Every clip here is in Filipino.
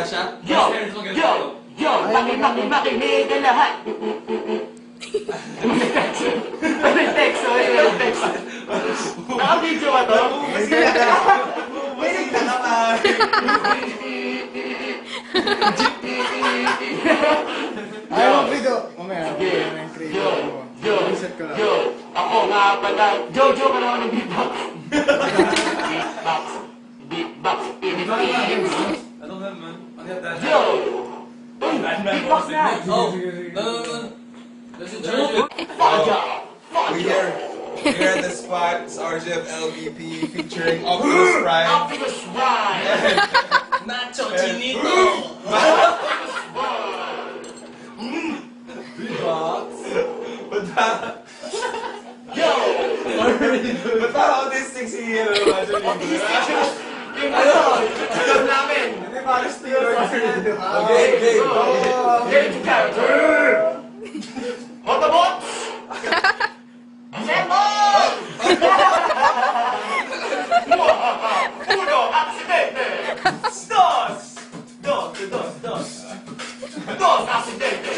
siya? Yo! Makinig ang lahat! May text, may text. Naka-video ba to? Masig na ka pa. Ayaw mo video. Mamaya. Yo! Ako nga pala. Jojo ka naman ng beatbox. Beatbox. Ano naman? Ang ganda. Yo! Beatbox na! Oh! No. Let's enjoy it. We here at the spot. It's RGF LVP featuring Optimus Prime. Optimus Prime! Nacho Chinito! Beatbox? Yo! Ba't parang autistic si Nacho Chinito? Yung alam namin! Hindi parang sticker. Okay, game character! Autobots! Assemble! Uno, accidente! Dos, accidente!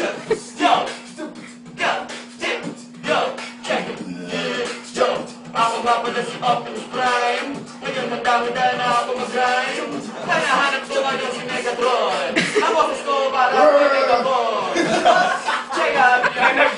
Check it! Yo! Ako nga pala si Optimus Prime. Ngayon magdamanda na ako mag-grind. Hanahanap ko ngayon si Megatron. Ang boses ko para kay Megabon. Check out!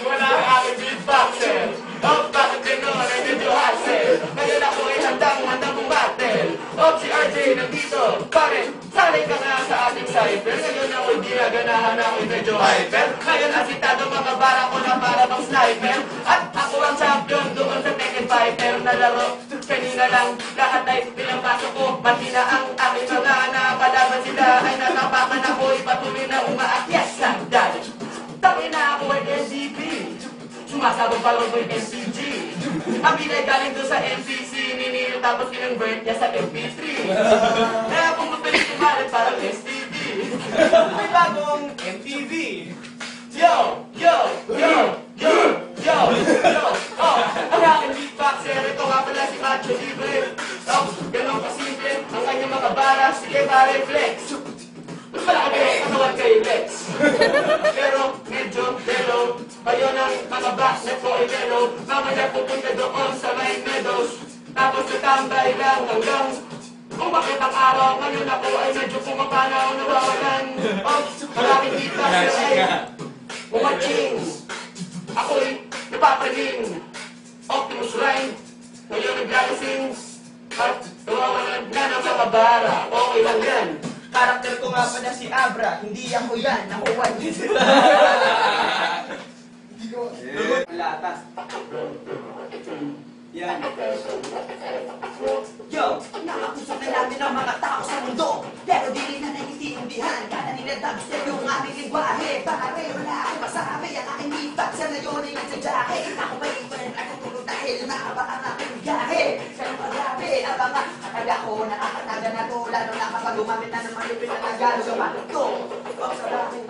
Wala ang aking beatboxer. Bakit gano'n ay medyo hassle? Ngayon ako ay handang bumatel. Si RJ nandito. Pare, sanay ka nga sa ating cypher. Ngayon ako hindi naganahan ako'y medyo hyper. Ngayon asitado mga bara ko na para bang sniper. At ako ang champion doon sa Tekken Fighter na laro. Kanina lang lahat ay pinapasok ko. Mahina ang aking mga napalaban sila ay natapakan ako'y patuloy na umaakyat sa hagdan. Tangin na ako ay SDP. Sumasabog pa lang ko'y MCG. Ang binay galing doon sa MCC. Ninilo tapos kinonvert niya sa MP3. Kaya kung mapilit kumalit parang STD. May bagong MTV. Yo! Oh, ang aking beatboxer. Ito nga pala si Macho Libre. Ganun kasimple ang kanyang mga bara. Sige pare, flex. Mas malaki ang katawan kay Lex. Pero medyo yellow. Kayo ng mga backnet ko ay mellow. Mamaya pupunta doon sa may meadows. Tapos natambay lang hanggang kung bakit ang araw ngayon ako ay medyo pumapanaw nawawalan. Maraming beatboxer ay umaching. Ako'y napapaling. Optimus Prime. Ngayon naglalasing. At nawawalan na ng mga bara. Okay lang yan. Karakter ko nga pala si Abra, hindi ako yan, ako one. Latas. Yan. Yo, nakakusap na natin ang mga tao sa mundo, pero di rin na naiintindihan. Kada nila dubstep yung ating lingwahe. Pare, wala akong masabi, ang aking beatbox na yun ay nagsadyahe. Ako pa rin pa rin ako tulog dahil nakabaka ang aking biyahe. Pero marami, abangan, kataga ko, nakakataga na to, lalo na kapag gumamit na ng malipit na Tagalog ang bakit ko. Ikaw sa dami.